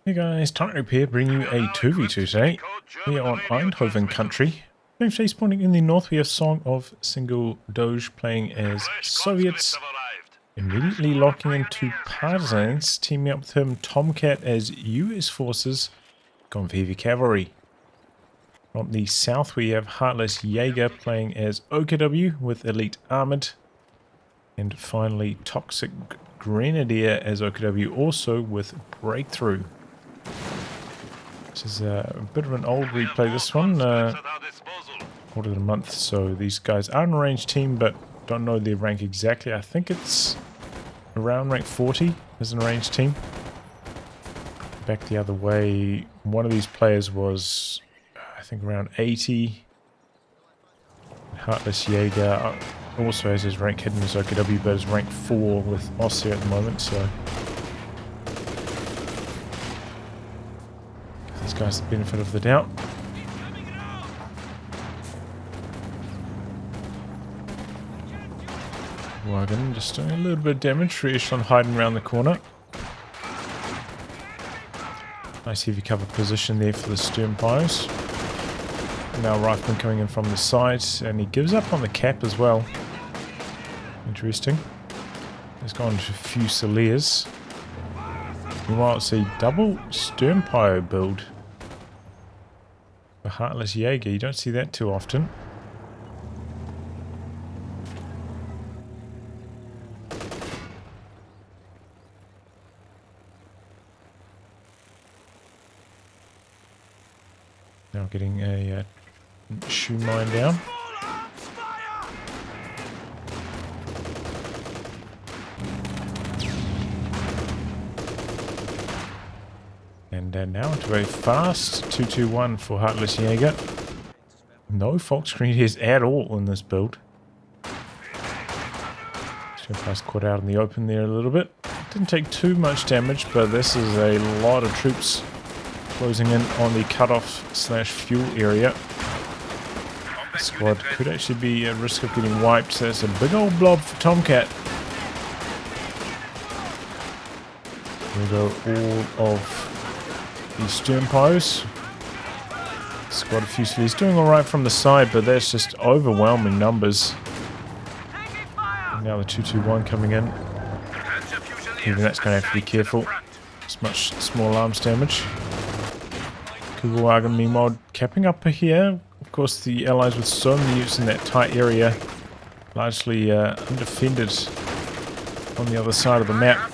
Hey guys, Tightrope here, bringing you a 2v2 today. We are on Eindhoven country. Actually spawning in the north, we have Song of Single Doge playing as Soviets. Immediately locking into Partisans, teaming up with him TomCat as US forces, gone for heavy cavalry. On the south we have Heartless Jager playing as OKW with Elite Armoured. And finally ToxicGrenadier as OKW also with Breakthrough. This is a bit of an old replay, this one. Ordered a month, so these guys are an arranged team, but don't know their rank exactly. I think it's around rank 40 as an arranged team. Back the other way, one of these players was, I think, around 80. Heartless Jager also has his rank hidden as OKW, but is rank 4 with Aussie at the moment, so... these guys the benefit of the doubt. Wagon just doing a little bit of damage. Reashan hiding around the corner. Nice heavy cover position there for the stern pies. Now Rifleman coming in from the side, and he gives up on the cap as well. Interesting. He's gone to Fusiliers. Meanwhile, it's a double stern pie build. The Heartless Jager, you don't see that too often. Now getting a shoe mine down. And now into a fast 2-2-1 for Heartless Jager. No Volksgrenadiers at all in this build. Sternpies caught out in the open there a little bit. Didn't take too much damage, but this is a lot of troops closing in on the cutoff/fuel area. The squad could actually be at risk of getting wiped, so that's a big old blob for TomCat. We'll go all of the stern pies. Squad of Fusiliers doing alright from the side, but that's just overwhelming numbers. And now the 2-2-1 coming in. Even that's going to have to be careful. It's much small arms damage. Kugelwagen meanwhile capping up here. Of course, the allies with so many units in that tight area, largely undefended on the other side of the map.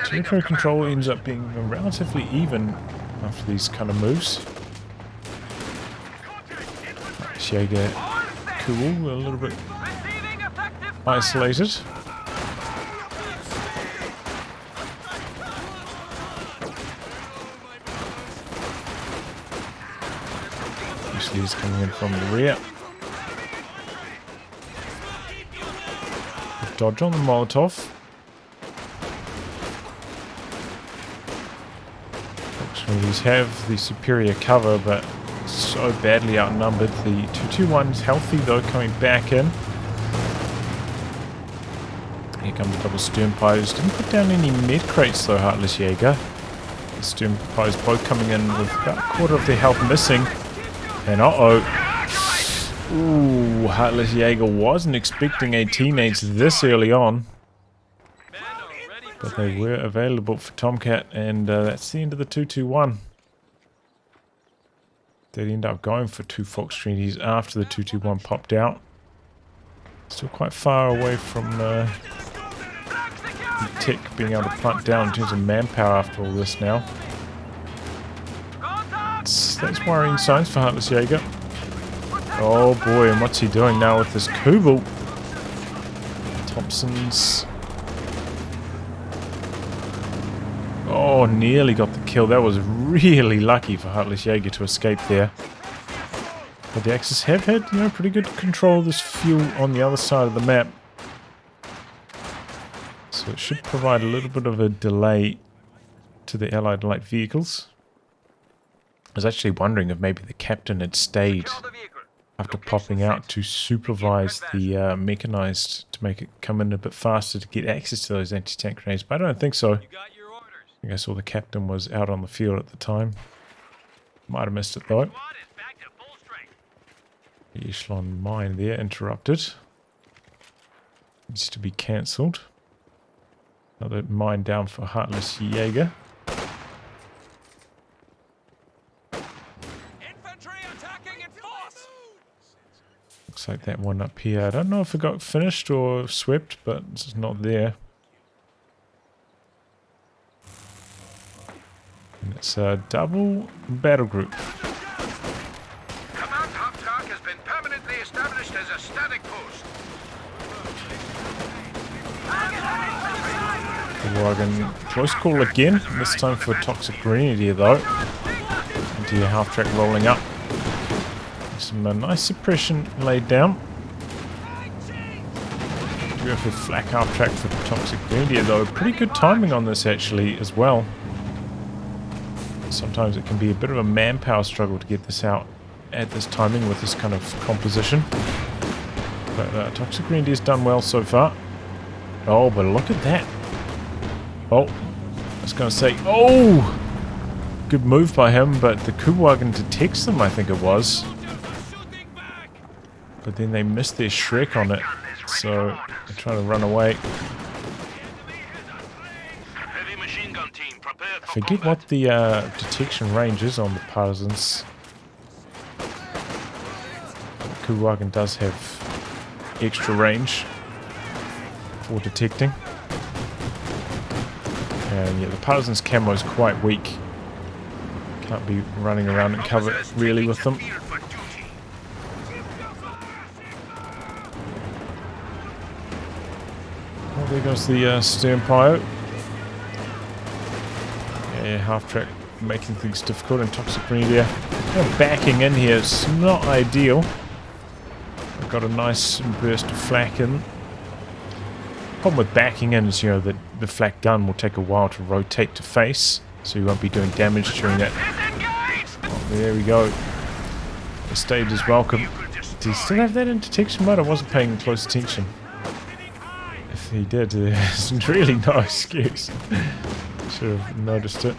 Territory control ends up being relatively even after these kind of moves. Jager cool, a little bit isolated. He's coming in from the rear. Dodge on the Molotov. These have the superior cover, but so badly outnumbered. The 2-2-1 is healthy though, coming back in. Here come the double stern pies. Didn't put down any med crates though, Heartless Jager. The stern pies both coming in with about a quarter of their health missing. And ooh, Heartless Jager wasn't expecting a teammates this early on. But they were available for TomCat, and that's the end of the 2-2-1. They'd end up going for 2 Volksgrenadiers after the 2-2-1 popped out. Still quite far away from the tech being able to plant down in terms of manpower after all this now. That's worrying signs for Heartless Jager. Oh boy, and what's he doing now with this Kubel? Thompson's... oh, nearly got the kill. That was really lucky for Heartless Jager to escape there. But the Axis have had, pretty good control of this fuel on the other side of the map. So it should provide a little bit of a delay to the Allied light vehicles. I was actually wondering if maybe the captain had stayed after popping out to supervise the mechanized to make it come in a bit faster to get access to those anti-tank grenades, but I don't think so. think I saw the captain was out on the field at the time. Might have missed it though. The echelon mine there interrupted. Needs to be cancelled. Another mine down for Heartless Jager. Looks like that one up here. I don't know if it got finished or swept, but it's not there. And it's a double battle group. Command Hauptag has been permanently established as a static post. Wagon close call again. This time for ToxicGrenadier though. Into your half track rolling up. Some nice suppression laid down. Do have a flak half track for ToxicGrenadier though. Pretty good timing on this actually as well. Sometimes it can be a bit of a manpower struggle to get this out at this timing with this kind of composition. But ToxicGrenadier's done well so far. Oh, but look at that. Oh, I was going to say, oh! Good move by him, but the Kuhwagen detects them, I think it was. But then they missed their Shrek on it, so they're trying to run away. I forget what the detection range is on the Partisans. Kuhwagen does have extra range for detecting. And yeah, the Partisans' camo is quite weak. Can't be running around in cover really with them. Oh, there goes the stern pio. Yeah, half track making things difficult, and ToxicGrenadier backing in here. It's not ideal. I've got a nice burst of flak in. Problem with backing in is, you know, that the flak gun will take a while to rotate to face, so you won't be doing damage during that. Oh, there we go. The stage is welcome. Do you still have that in detection mode? I wasn't paying close attention. If he did, there's really no excuse. Should have noticed it.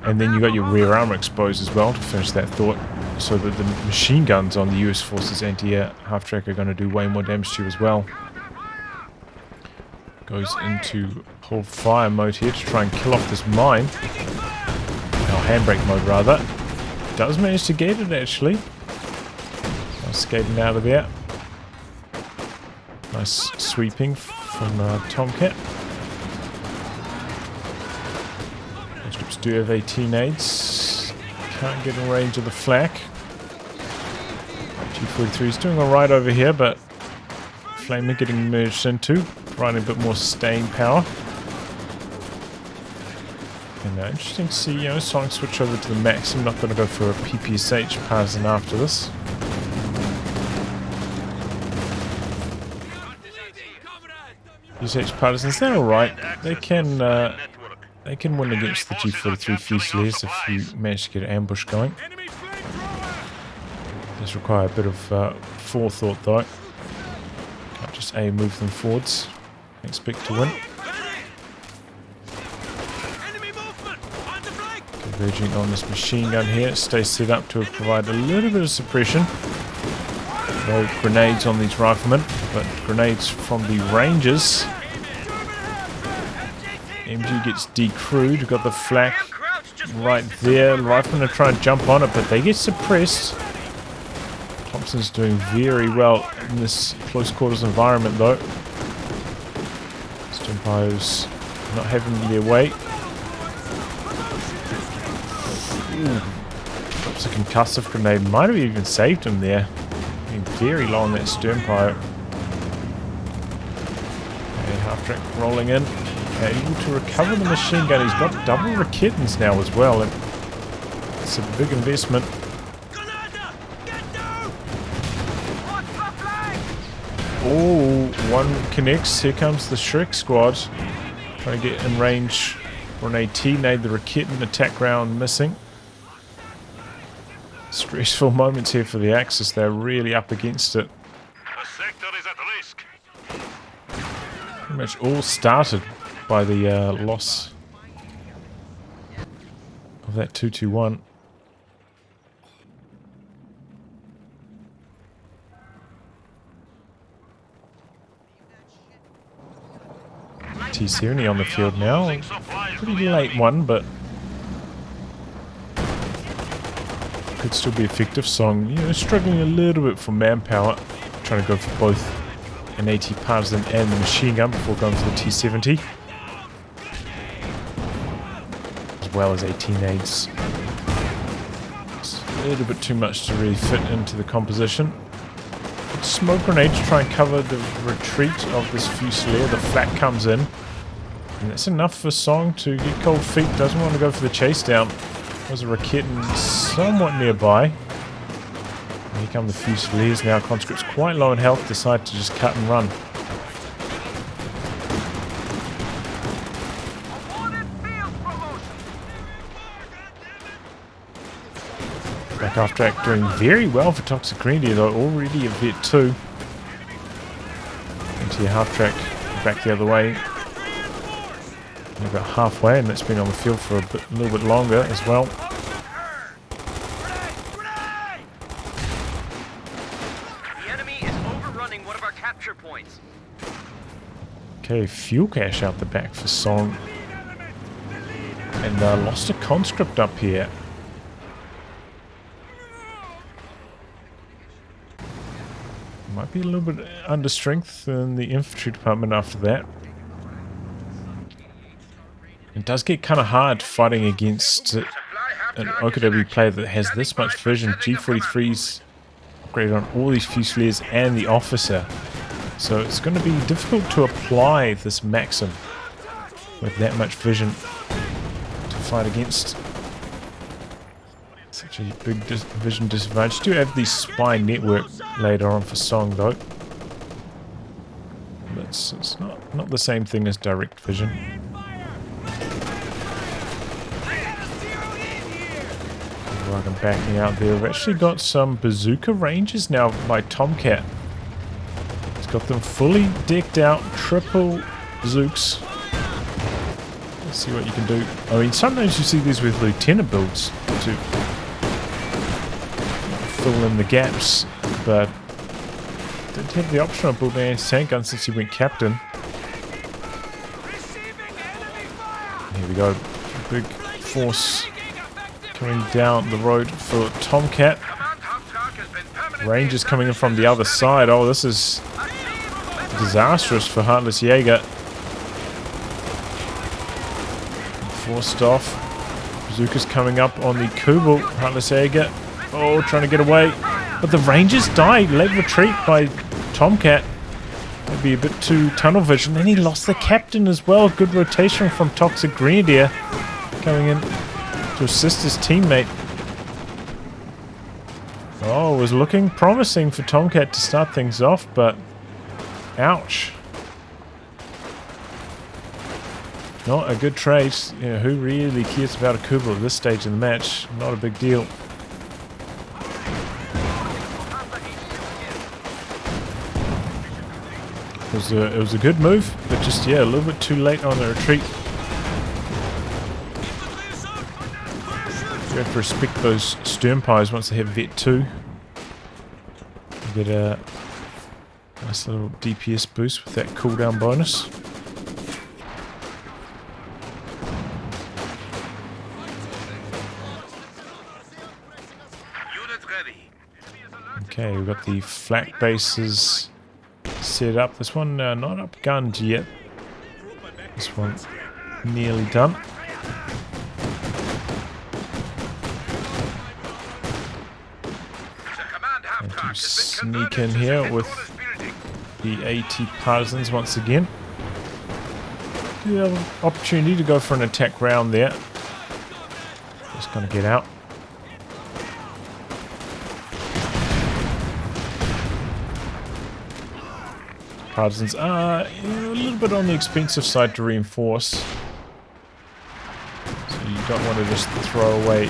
And then you got your rear armor exposed as well to finish that thought, so that the machine guns on the US Forces anti-air half-track are going to do way more damage to you as well. Goes into hold fire mode here to try and kill off this mine. Or handbrake mode rather. Does manage to get it actually. Skating out of there. Nice sweeping from TomCat. Those troops do have 18 aids. Can't get in range of the flak. G43 is doing alright over here, but Flamer getting merged into, providing a bit more staying power. And interesting to see, you know, Sonic switch over to the max. I'm not going to go for a PPSH Partisan after this. PPSH Partisans, they're alright. They can win against the G43 Fusiliers if you manage to get an ambush going. Does require a bit of forethought though. Can't just move them forwards. Expect to win. Converging on this machine gun here. Stay set up to provide a little bit of suppression. No grenades on these riflemen, but grenades from the Rangers. MG gets decrewed. We've got the flak right there. Riflemen are trying to jump on it, but they get suppressed. Thompson's doing very well in this close quarters environment though. Stimpo's not having their way. Drops a concussive grenade. Might have even saved him there. Being very low on that Stimpo. Okay, half track rolling in. Able to recover the machine gun. He's got double Raketens now as well. And it's a big investment. Oh, one connects. Here comes the Shrek squad. Trying to get in range for an AT. Nade the Raketen attack round missing. Stressful moments here for the Axis. They're really up against it. The sector is at risk. Pretty much all started by the loss of that 221. T70 on the field now. Pretty late one, but could still be effective. Song, you know, struggling a little bit for manpower, trying to go for both an AT Partisan and the machine gun before going for the T70, as well as 18 nades. It's a little bit too much to really fit into the composition. Smoke grenade to try and cover the retreat of this Fusilier. The flak comes in, and that's enough for Song to get cold feet. Doesn't want to go for the chase down. There's a Raketten somewhat nearby. And here come the Fusiliers now. Conscript's quite low in health, decide to just cut and run. Back half track doing very well for ToxicGrenadier though, already a vet 2. Into your half track, back the other way. And about halfway, and that's been on the field for a little bit longer as well. The enemy is overrunning one of our capture points. Okay, fuel cache out the back for Song. And lost a conscript up here. Might be a little bit under strength in the infantry department after that. It does get kind of hard fighting against an OKW player that has this much vision. G43's upgraded on all these Fusiliers and the officer. So it's going to be difficult to apply this Maxim with that much vision to fight against. Such a big vision disadvantage. Do have the spy network later on for Song though. But it's not the same thing as direct vision. Right, I'm backing out there. We've actually got some bazooka ranges now by TomCat. It's got them fully decked out, triple bazooks. Let's see what you can do. I mean, sometimes you see these with lieutenant builds to fill in the gaps, but didn't have the option of building an anti-tank gun since he went captain. Here we go, big force coming down the road for TomCat. Rangers coming in from the other side. Oh, this is disastrous for Heartless Jager. Forced off. Bazooka's coming up on the Kubel. Heartless Jager. Oh, trying to get away. But the Rangers died. Late retreat by TomCat. Maybe a bit too tunnel vision. And he lost the captain as well. Good rotation from ToxicGrenadier coming in to assist his teammate. Oh, it was looking promising for TomCat to start things off, but ouch. Not a good trade. You know, who really cares about a Kubel at this stage of the match? Not a big deal. It was a good move, but just, yeah, a little bit too late on the retreat. You have to respect those Sturmpires once they have Vet 2. You get a nice little DPS boost with that cooldown bonus. Okay, we've got the flak bases set up. This one not upgunned yet. This one nearly done. And to sneak in here with the AT Partisans once again. Do have an opportunity to go for an attack round there. Just gonna get out. Partisans are a little bit on the expensive side to reinforce. So you don't want to just throw away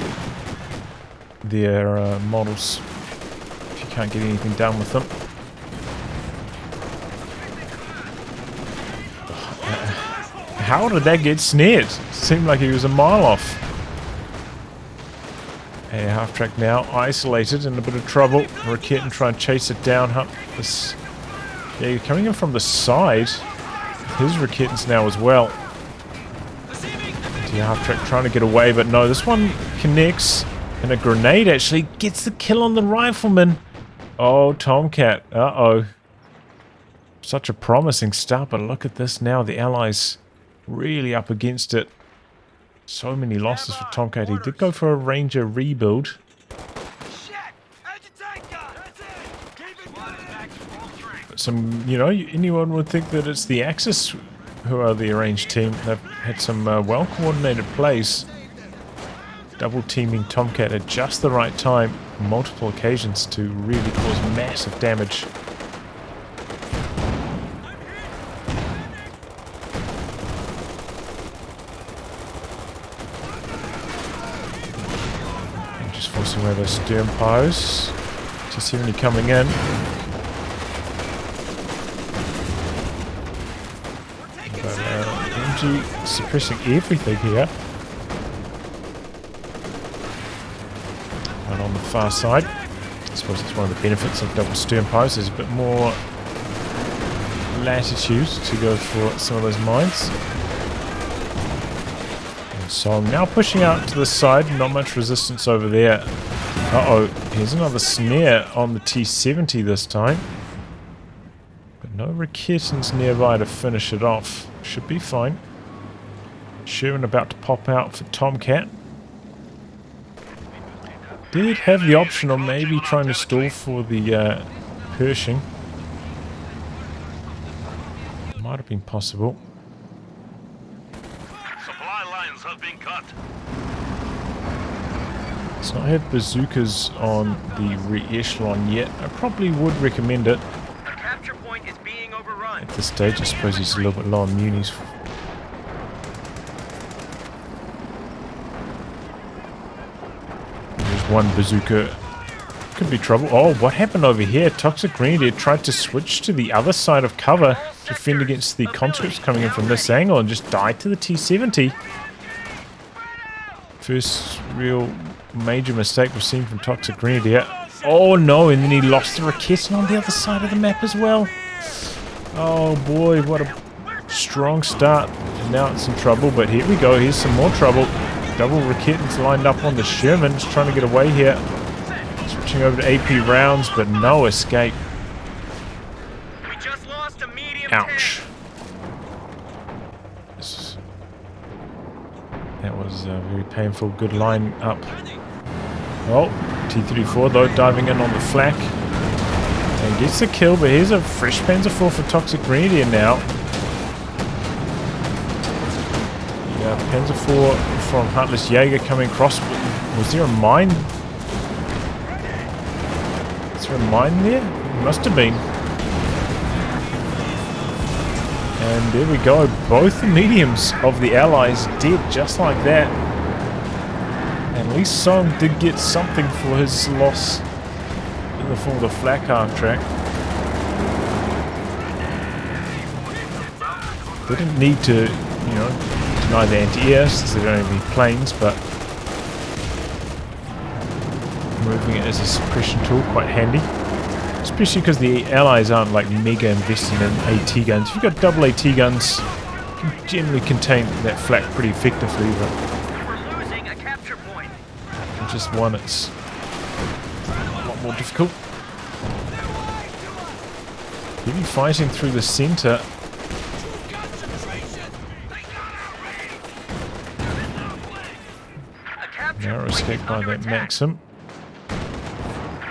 their models if you can't get anything done with them. How did that get snared? Seemed like he was a mile off. A half-track now isolated in a bit of trouble. Rakit and try and chase it down. Yeah, you're coming in from the side. His Rakitans now as well. The half-track trying to get away, but no, this one connects. And a grenade actually gets the kill on the rifleman. Oh, TomCat. Uh-oh. Such a promising start, but look at this now. The Allies really up against it. So many losses for TomCat. He did go for a Ranger rebuild. But some, you know, anyone would think that it's the Axis who are the arranged team. They've had some well-coordinated plays. Double teaming TomCat at just the right time. Multiple occasions to really cause massive damage. Forcing away those stern piles. T70 coming in. But MG suppressing everything here. And on the far side, I suppose it's one of the benefits of double stern piles. There's a bit more latitude to go for some of those mines. So I'm now pushing out to the side, not much resistance over there. Uh-oh, here's another snare on the T70 this time. But no Rakitans nearby to finish it off. Should be fine. Sherman about to pop out for TomCat. Did have the option of maybe trying to stall for the Pershing. Might have been possible. It's not had bazookas on the re-echelon yet. I probably would recommend it. A capture point is being overrun. At this stage, I suppose he's a little bit low on munis. There's one bazooka. Could be trouble. Oh, what happened over here? ToxicGrenadier tried to switch to the other side of cover to defend against the conscripts coming in from this angle and just died to the T70. First real major mistake we've seen from ToxicGrenadier. Oh no, and then he lost the Rakit on the other side of the map as well. Oh boy, what a strong start. And now it's in trouble, but here we go. Here's some more trouble. Double Rakitans lined up on the Sherman, just trying to get away here. Switching over to AP rounds, but no escape. We just lost a medium Ouch. That was a very painful. Good line up. Oh, T-34 though diving in on the flak. And gets the kill, but here's a fresh Panzer IV for ToxicGrenadier now. Yeah, Panzer IV from Heartless Jager coming across. Was there a mine? Is there a mine there? Must have been. And there we go. Both the mediums of the Allies dead just like that. And Lee Song did get something for his loss in the form of the flak half-track. They didn't need to, you know, deny the anti-air since they don't have any planes, but moving it as a suppression tool, quite handy. Especially because the Allies aren't like mega invested in AT guns. If you've got double AT guns, you can generally contain that flak pretty effectively, but We're losing a capture point. just one, it's a lot more difficult. Heavy fighting through the center. Narrow escape by that Maxim.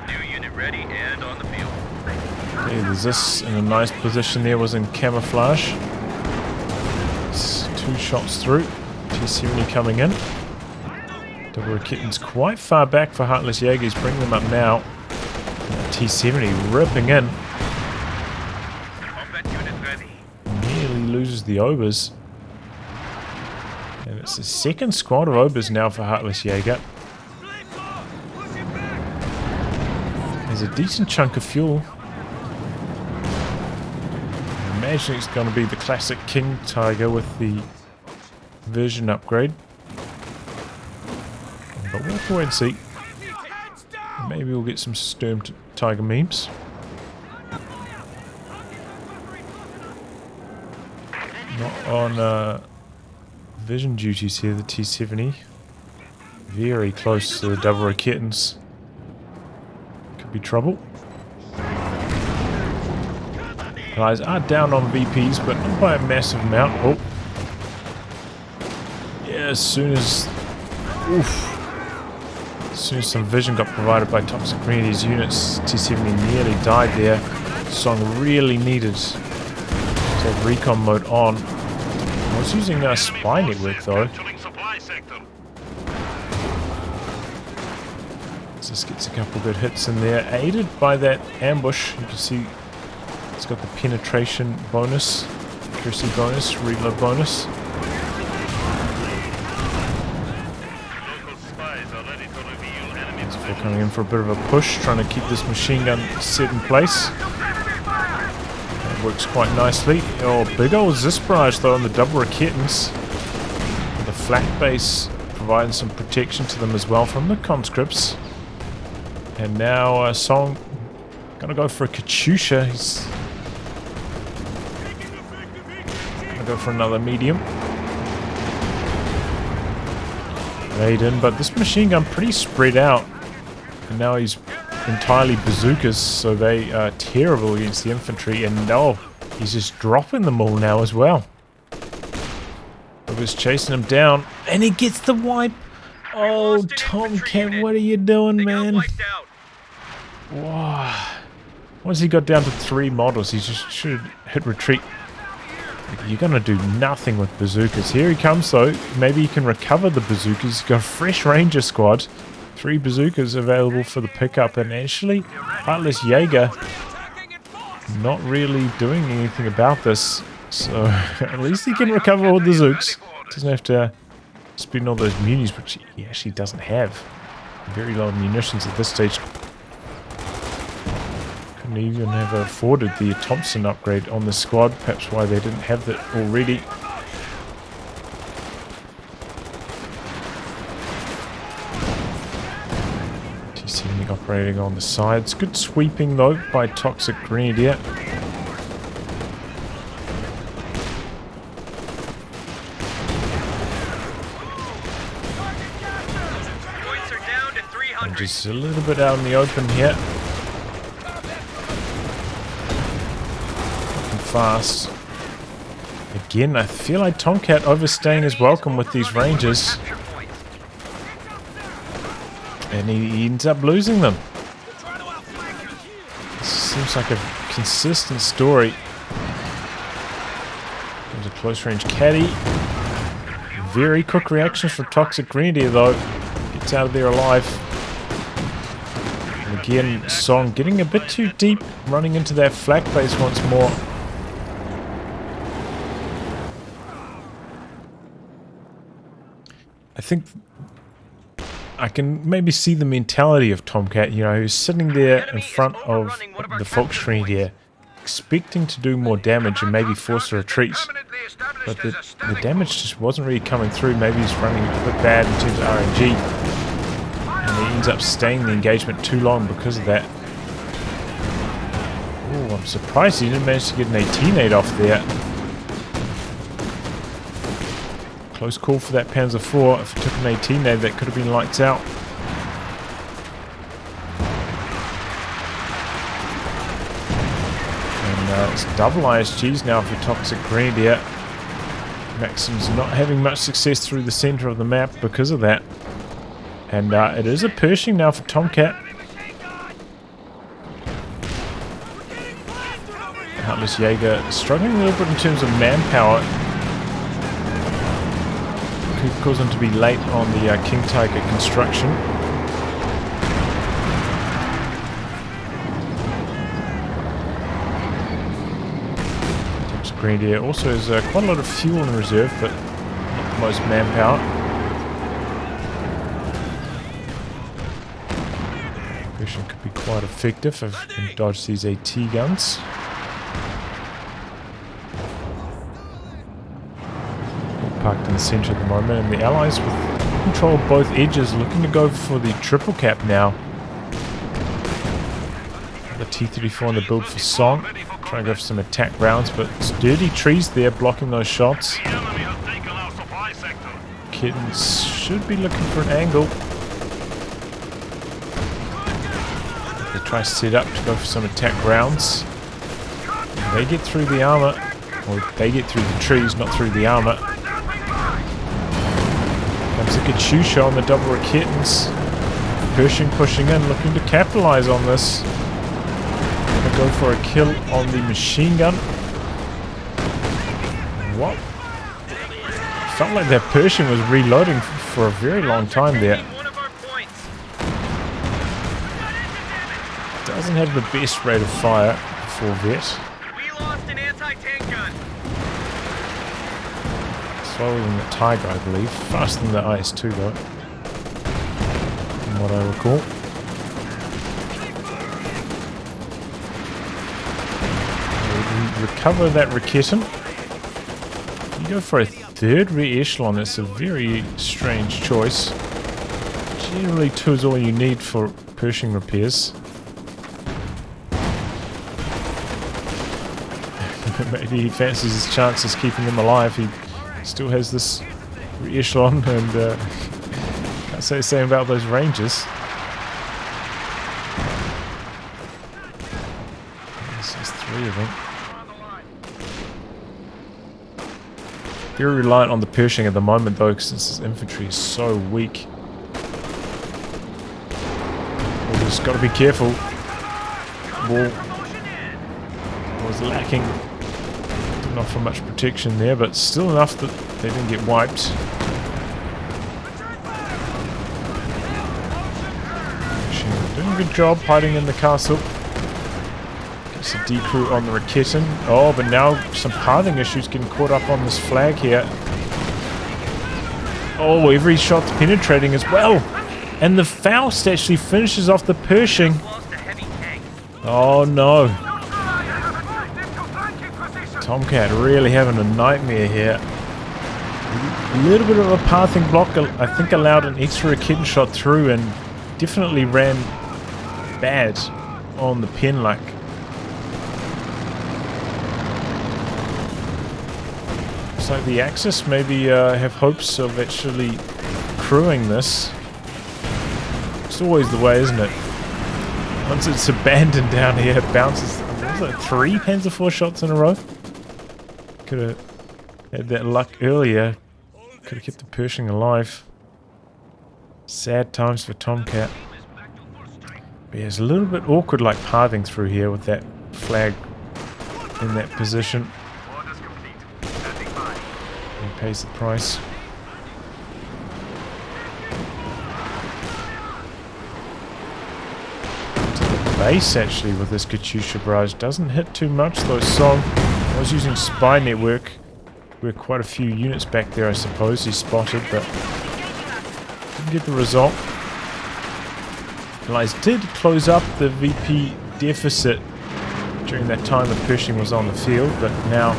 New unit ready and on the field. Okay, there's this in a nice position there, was in camouflage. It's 2 shots through. T70 coming in. Double Rakitans quite far back for Heartless Jager. He's bringing them up now. T70 ripping in. Combat unit ready. Nearly loses the Obers. And it's the second squad of Obers now for Heartless Jager. There's a decent chunk of fuel. I imagine it's going to be the classic King Tiger with the vision upgrade. But we'll have to wait and see. Maybe we'll get some Sturm Tiger memes. Not on vision duties here, the T-70. Very close to the double Raketens. Could be trouble. Guys are down on VPs, but not by a massive amount. Oh. Yeah, as soon as some vision got provided by ToxicGrenadier's units, T-70 nearly died there. Song really needed to have recon mode on. I was using a spy network though. Just gets a couple good hits in there, aided by that ambush. You can see it's got the penetration bonus, accuracy bonus, reload bonus. They're coming in for a bit of a push, trying to keep this machine gun set in place. That works quite nicely. Oh, big old Zis barrage though on the double Raketens. The flak base providing some protection to them as well from the conscripts. And now Song gonna go for a Katyusha. He's gonna go for another medium. Raiden, but this machine gun pretty spread out. And now he's entirely bazookas, so they are terrible against the infantry. And oh, he's just dropping them all now as well. He's chasing him down, and he gets the wipe. Oh, TomCat, what are you doing, man? Wow. Once he got down to 3 models, he just should hit retreat. You're going to do nothing with bazookas. Here he comes, though. Maybe he can recover the bazookas. He's got a fresh ranger squad. 3 bazookas available for the pickup. And actually, Heartless Jager not really doing anything about this. So at least he can recover all the zooks. Doesn't have to spend all those munis, which he actually doesn't have. Very low munitions at this stage. Couldn't even have afforded the Thompson upgrade on the squad. Perhaps why they didn't have that already. T-70 operating on the sides. Good sweeping though by ToxicGrenadier. Just a little bit out in the open here. Looking fast. Again, I feel like TomCat overstaying his welcome with these rangers. And he ends up losing them. This seems like a consistent story. There's a close range caddy. Very quick reactions from ToxicGrenadier though. Gets out of there alive. Again, Song getting a bit too deep, running into that flak base once more. I think I can maybe see the mentality of TomCat, you know, who's sitting there in front of the Volksgrenadier, expecting to do more damage and maybe force a retreat. But the damage just wasn't really coming through. Maybe he's running a bit bad in terms of RNG. And he ends up staying the engagement too long because of that. Oh, I'm surprised he didn't manage to get an 18-8 off there. Close call for that Panzer IV. If it took an 18-8, that could have been lights out. And it's double ISGs now for ToxicGrenadier. Maxim's not having much success through the center of the map because of that. And it is a Pershing now for TomCat. Heartless Jager struggling a little bit in terms of manpower. Could cause him to be late on the King Tiger construction. ToxicGrenadier also has quite a lot of fuel in reserve, but not the most manpower. Could be quite effective if you can dodge these AT guns. Parked in the center at the moment, and the allies with control of both edges looking to go for the triple cap now. The T-34 on the build for Song, trying to go for some attack rounds, but sturdy trees there blocking those shots. Kittens should be looking for an angle. They try to set up to go for some attack rounds. They get through the armor, or they get through the trees, not through the armor. Comes a Katyusha on the double Kittens. Pershing pushing in, looking to capitalize on this. Gonna go for a kill on the machine gun. What? Felt like that Pershing was reloading for a very long time there. Doesn't have the best rate of fire for Vet. Slower than the Tiger, I believe. Faster than the IS-2 though, from what I recall. We recover that Raketin. You go for a third rear echelon. It's a very strange choice. Generally 2 is all you need for Pershing repairs. Maybe he fancies his chances keeping them alive. He still has this echelon, and can't say the same about those Rangers. There's 3 of them. Very reliant on the Pershing at the moment though, since his infantry is so weak. We've just got to be careful. Wall was lacking. Didn't offer much protection there, but still enough that they didn't get wiped. Doing a good job hiding in the castle. Gets a decrew on the Raketin. Oh, but now some pathing issues getting caught up on this flag here. Oh, every shot's penetrating as well. And the Faust actually finishes off the Pershing. Oh no. TomCat really having a nightmare here. A little bit of a pathing block, I think, allowed an extra Kitten shot through, and definitely ran bad on the pen luck. Looks like the Axis maybe have hopes of actually crewing this. It's always the way, isn't it? Once it's abandoned down here, it bounces. Was it 3 Panzer IV shots in a row? Could have had that luck earlier. Could have kept the Pershing alive. Sad times for TomCat. But yeah, it's a little bit awkward, like pathing through here with that flag in that position. He pays the price. To the base actually with this Katyusha barrage. Doesn't hit too much though. Song. I was using spy network. We're quite a few units back there, I suppose. He spotted, but didn't get the result. Allies did close up the VP deficit during that time that Pershing was on the field, but now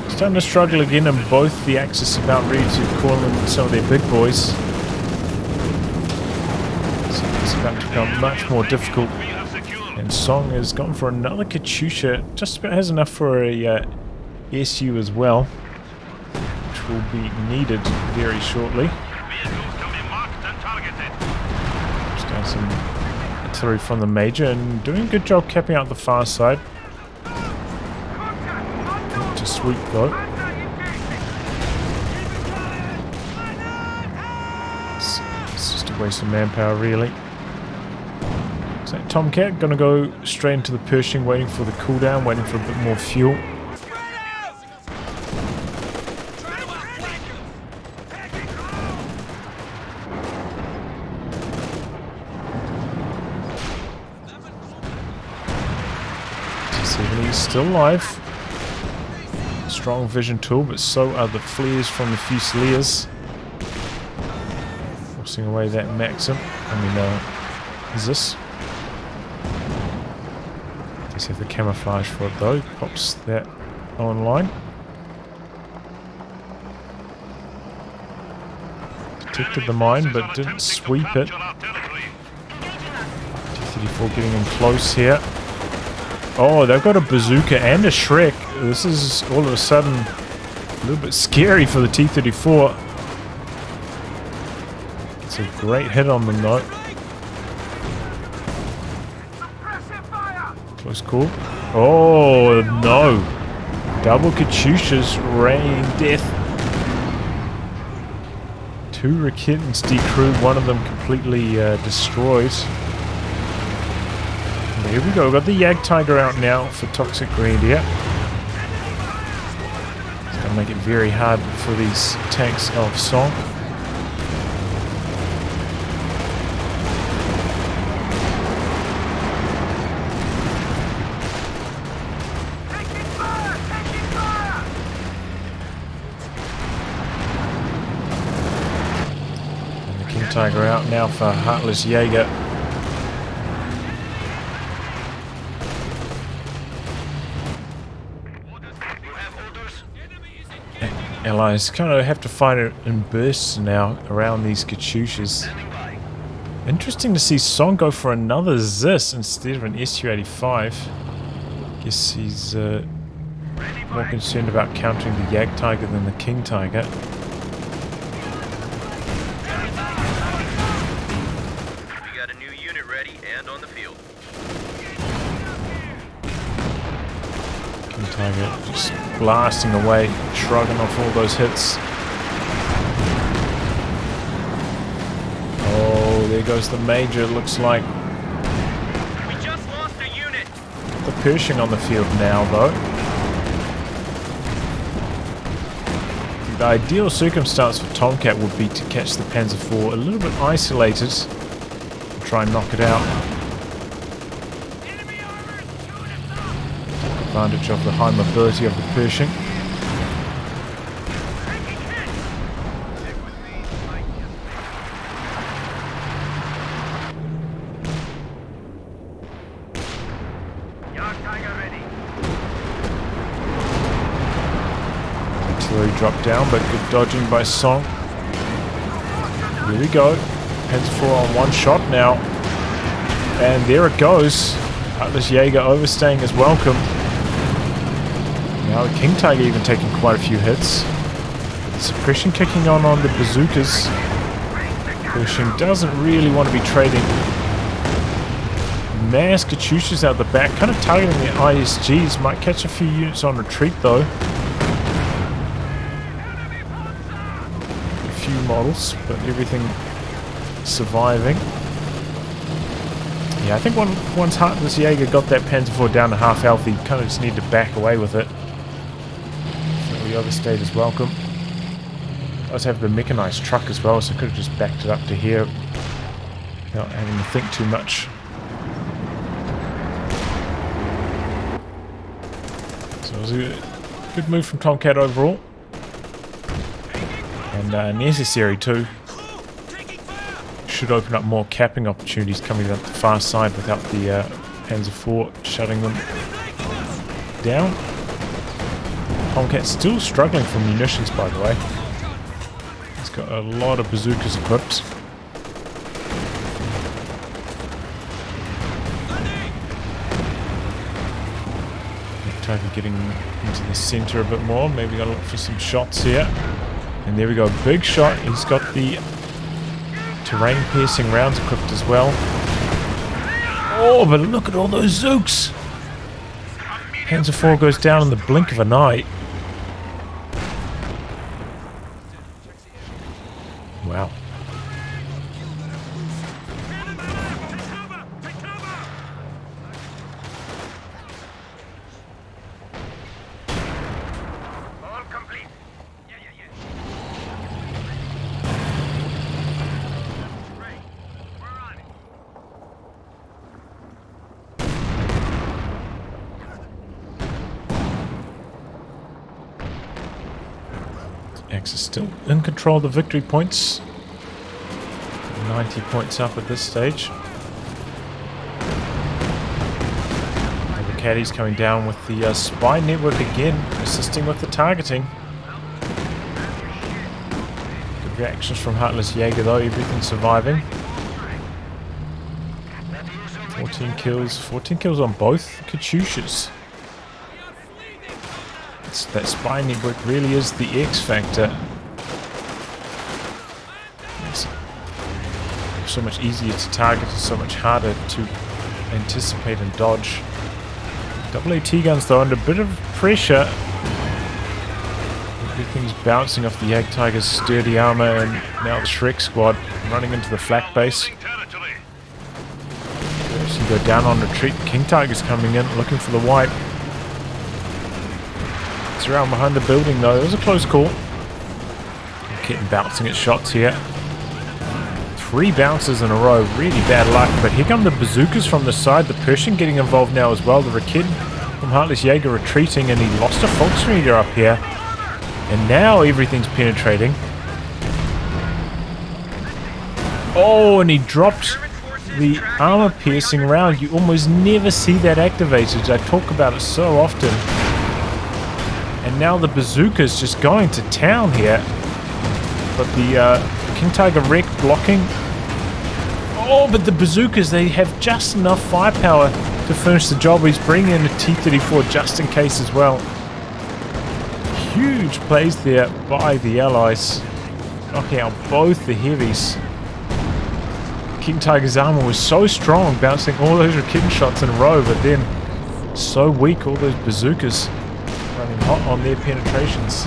starting to struggle again, and both the Axis about ready to call in some of their big boys. So it's about to become much more difficult. And Song has gone for another Katyusha, just about has enough for a SU as well, which will be needed very shortly. Just got some artillery from the Major and doing a good job capping out the far side. Not to sweep though. It's just a waste of manpower really. So TomCat gonna go straight into the Pershing, waiting for the cooldown, waiting for a bit more fuel. He's still alive. Strong vision tool, but so are the flares from the Fusiliers. Forcing away that Maxim. Is this? Does have the camouflage for it though. Pops that online. Detected the mine, but didn't sweep it. T-34 getting in close here. Oh, they've got a bazooka and a Shrek. This is all of a sudden a little bit scary for the T-34. It's a great hit on them though. Close call. Oh no. Double Katyushas raining death. 2 Rakitans decrewed, one of them completely destroyed. There we go, we've got the Jagdtiger out now for ToxicGrenadier. It's going to make it very hard for these tanks of Song. And the King-Tiger out now for Heartless Jager. Allies kind of have to fight it in bursts now around these Katyushas. Interesting to see Song go for another Zis instead of an Su-85. Guess he's more concerned about countering the Jagdtiger than the King-Tiger. We got a new unit ready and on the field. King-Tiger just blasting away, shrugging off all those hits. Oh, there goes the Major, looks like. We just lost a unit. The Pershing on the field now, though. The ideal circumstance for TomCat would be to catch the Panzer IV a little bit isolated and try and knock it out. Take advantage of the high mobility of the Pershing. Drop down, but good dodging by Song. Here we go. Panzer IV on one shot now. And there it goes. Heartless Jager overstaying his welcome. Now the King-Tiger even taking quite a few hits. The suppression kicking on the bazookas. Pershing doesn't really want to be trading. Mass Katyushas out the back, kind of targeting the ISGs. Might catch a few units on retreat though. Models, but everything surviving. Yeah, I think once Heartless Jager got that Panzer IV down to half health, he kind of just needed to back away with it. So we overstayed his welcome. I also have the mechanized truck as well, so I could have just backed it up to here without having to think too much. So it was a good move from TomCat overall. And necessary too. Should open up more capping opportunities coming up the far side without the Panzer IV shutting them down. TomCat's still struggling for munitions, by the way. He's got a lot of bazookas equipped. Tiger getting into the center a bit more. Maybe gotta look for some shots here. And there we go, big shot. He's got the terrain piercing rounds equipped as well. Oh, but look at all those Zooks! Panzer IV goes down in the blink of an eye. Wow. X is still in control of the victory points. 90 points up at this stage. The caddies coming down with the spy network again, assisting with the targeting. Good reactions from Heartless Jager though, everything surviving. 14 kills on both Katyushas. That spy network really is the X factor. It's so much easier to target and so much harder to anticipate and dodge. Double AT guns though under a bit of pressure. Everything's bouncing off the Jagd Tiger's sturdy armor, and now the Shrek squad running into the flak base. Actually go down on retreat. King Tiger's coming in looking for the wipe. It's around behind the building though. It was a close call. Getting bouncing at shots here. 3 bounces in a row. Really bad luck. But here come the bazookas from the side. The Persian getting involved now as well. The Rakid from Heartless Jager retreating, and he lost a Volksreader up here. And now everything's penetrating. Oh, and he dropped the armor piercing round. You almost never see that activated. I talk about it so often. And now the bazooka's just going to town here. But the King Tiger wreck blocking. Oh, but the bazookas, they have just enough firepower to finish the job. He's bringing in a T-34 just in case as well. Huge plays there by the allies. Knocking out both the heavies. King Tiger's armor was so strong, bouncing all those Rakitten shots in a row, but then so weak, all those bazookas running hot on their penetrations.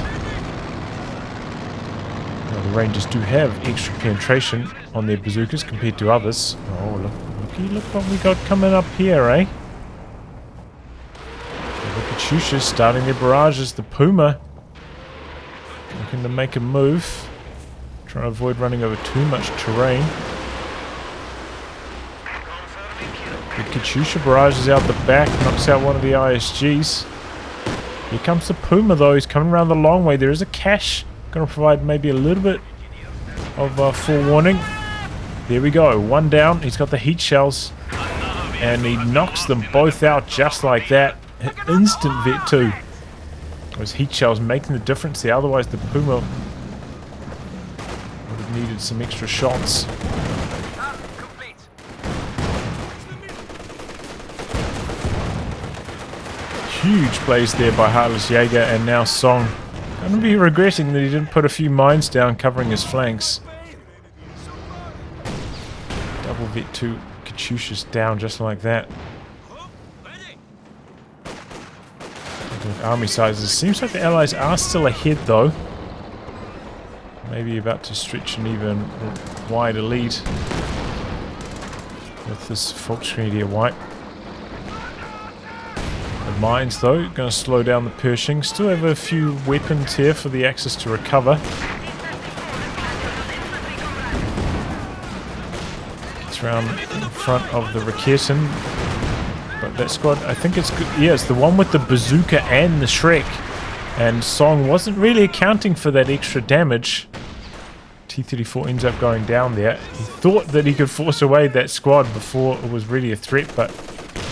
Now, the Rangers do have extra penetration on their bazookas compared to others. Oh, look what we got coming up here, eh? The Katyushas starting their barrages. The Puma looking to make a move, trying to avoid running over too much terrain. The Katyusha barrage is out the back, knocks out one of the ISGs. Here comes the Puma though, he's coming around the long way. There is a cache, going to provide maybe a little bit of forewarning. There we go, 1 down. He's got the heat shells, and he knocks them both out just like that. An instant vet too. Those heat shells making the difference there, otherwise the Puma would have needed some extra shots. Huge plays there by Heartless Jager, and now Song going to be regretting that he didn't put a few mines down covering his flanks. Double vet 2 Katyushas down just like that. With army sizes, seems like the allies are still ahead though. Maybe about to stretch an even wider lead with this Volksreader wipe. The mines though, going to slow down the Pershing. Still have a few weapons here for the Axis to recover. Gets around in front of the Rakitten. But that squad, I think it's good. Yeah, it's the one with the bazooka and the Shrek. And Song wasn't really accounting for that extra damage. T-34 ends up going down there. He thought that he could force away that squad before it was really a threat, but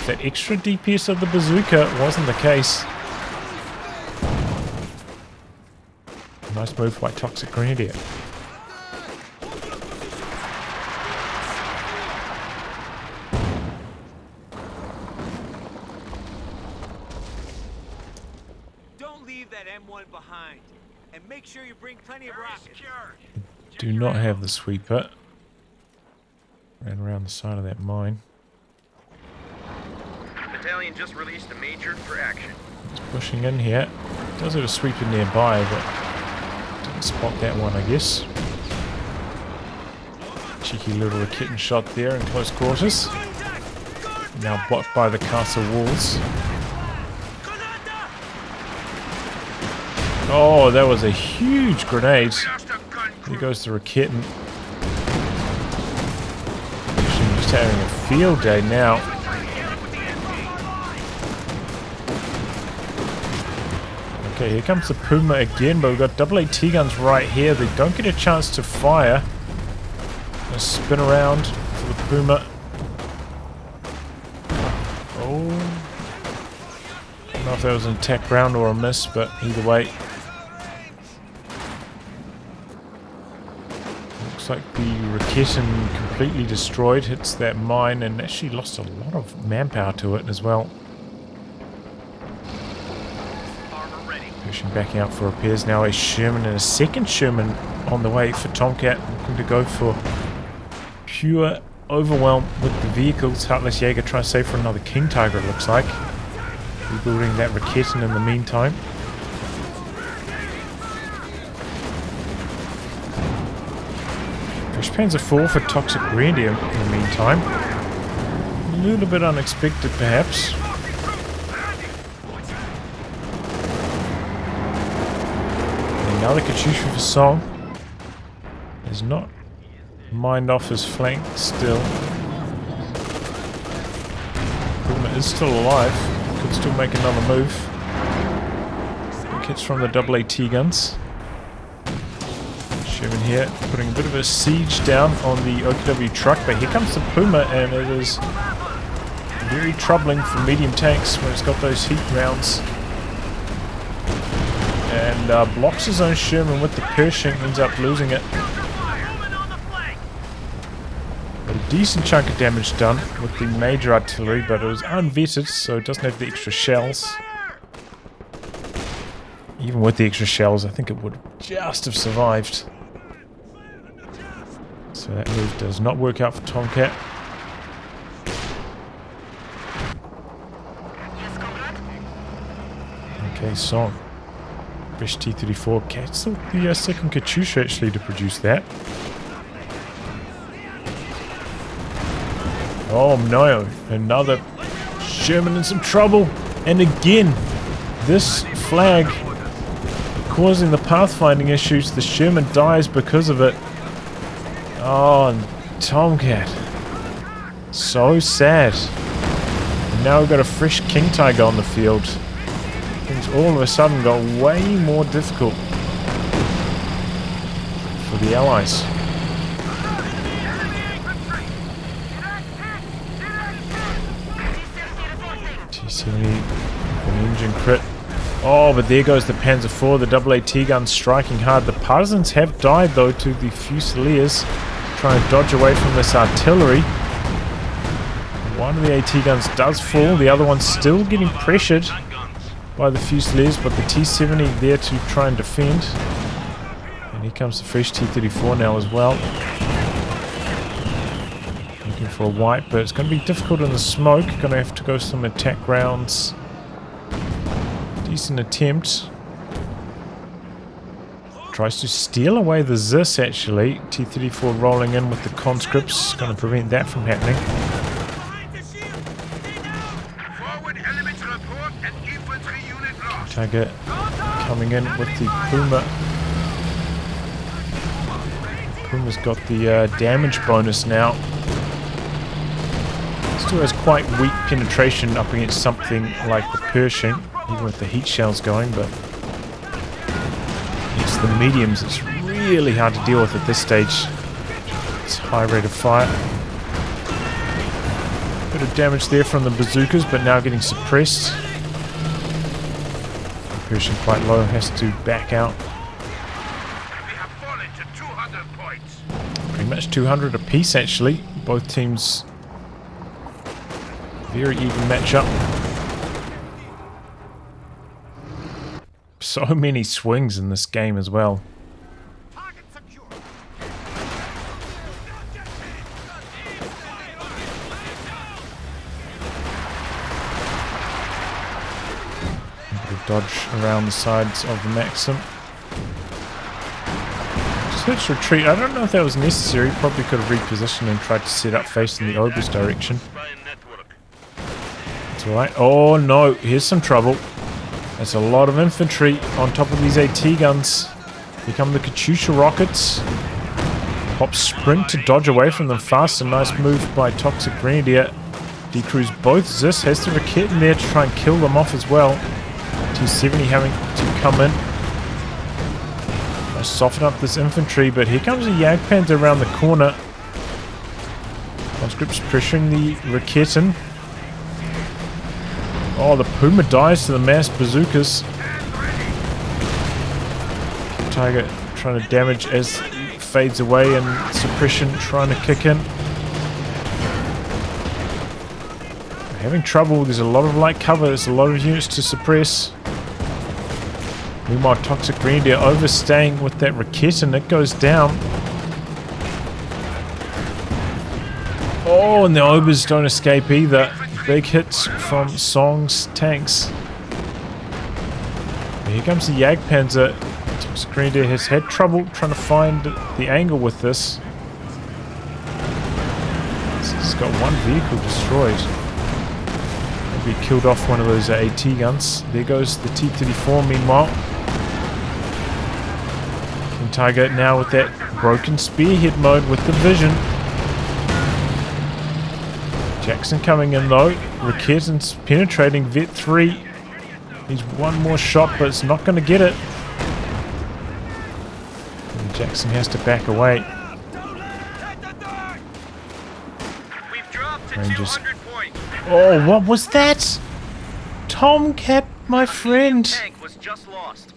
that extra DPS of the bazooka wasn't the case. Nice move by ToxicGrenadier. Don't leave that M1 behind, and make sure you bring plenty of rockets. Do not have the sweeper. Ran around the side of that mine. Battalion just released a major for action. It's pushing in here. Does have a sweeper nearby, but didn't spot that one, I guess. Cheeky little Rakitten shot there in close quarters. Now blocked by the castle walls. Oh, that was a huge grenade. There goes the Rakitten. Just having a field day now. Okay, here comes the Puma again, but we've got double AT guns right here. They don't get a chance to fire. Gonna spin around for the Puma. Oh. I don't know if that was an attack round or a miss, but either way. Looks like the Raketen completely destroyed, hits that mine, and actually lost a lot of manpower to it as well. Pushing back out for repairs now. A Sherman and a second Sherman on the way for TomCat, looking to go for pure overwhelm with the vehicles. Heartless Jager trying to save for another King Tiger, it looks like. Rebuilding that Raketen in the meantime. Fresh Panzer IV for ToxicGrenadier in the meantime. A little bit unexpected perhaps. Another Katyusha for Song. Is not mined off his flank still. Puma is still alive. Could still make another move. Big hits from the AAT guns. Sherman here putting a bit of a siege down on the OKW truck, but here comes the Puma, and it is very troubling for medium tanks when it's got those heat rounds. And blocks his own Sherman with the Pershing, ends up losing it. But a decent chunk of damage done with the major artillery, but it was unvetted, so it doesn't have the extra shells. Even with the extra shells, I think it would just have survived. So that move does not work out for TomCat. Okay, Song. Fresh T-34. Cancelled the second Katyusha actually to produce that. Oh no, another Sherman in some trouble. And again, this flag causing the pathfinding issues. The Sherman dies because of it. Oh, and TomCat. So sad. And now we've got a fresh King Tiger on the field. Things all of a sudden got way more difficult for the Allies. T-70, an engine crit. Oh, but there goes the Panzer IV, the AAT gun striking hard. The Partisans have died though to the Fusiliers, trying to dodge away from this artillery. One of the AT guns does fall, the other one's still getting pressured by the Fusiliers, but the T-70 there to try and defend. And here comes the fresh T-34 now as well. Looking for a wipe, but it's going to be difficult in the smoke. Going to have to go some attack rounds. Decent attempt. Tries to steal away the Zis actually. T-34 rolling in with the conscripts. Going to prevent that from happening. Tiger coming in with the Puma. Puma's got the damage bonus now. Still has quite weak penetration up against something like the Pershing, even with the heat shells going, but it's the mediums it's really hard to deal with at this stage. It's high rate of fire. Bit of damage there from the bazookas, but now getting suppressed. Pershing quite low, has to back out. We have fallen to 200 points. Pretty much 200 apiece actually. Both teams very even matchup. So many swings in this game as well. Target secure. Dodge around the sides of the Maxim. Search retreat. I don't know if that was necessary. Probably could have repositioned and tried to set up facing the Ober's direction. It's alright. Oh no, here's some trouble. That's a lot of infantry on top of these AT guns. Here come the Katyusha rockets. Pop sprint to dodge away from them fast. A nice move by ToxicGrenadier. Decrews both Zis. Has the Raketen there to try and kill them off as well. T-70 having to come in. Try to soften up this infantry, but here comes a Jagdpanther around the corner. Conscripts pressuring the Raketen. Oh, the Puma dies to the mass bazookas. Tiger trying to damage as fades away and suppression trying to kick in. Having trouble. There's a lot of light cover. There's a lot of units to suppress. Meanwhile, ToxicGrenadier overstaying with that Raket, and it goes down. Oh, and the Obers don't escape either. Big hits from Song's tanks. And here comes the Jagdpanzer. ToxicGrenadier has had trouble trying to find the angle with this. He's got one vehicle destroyed. Maybe killed off one of those AT guns. There goes the T-34 meanwhile. King Tiger now with that broken spearhead mode with the vision. Jackson coming in though. Raketin's penetrating Vet 3. Needs one more shot, but it's not going to get it. And Jackson has to back away. We've dropped to Rangers. 200 points. Oh, what was that? TomCat, my friend. Tank was just lost.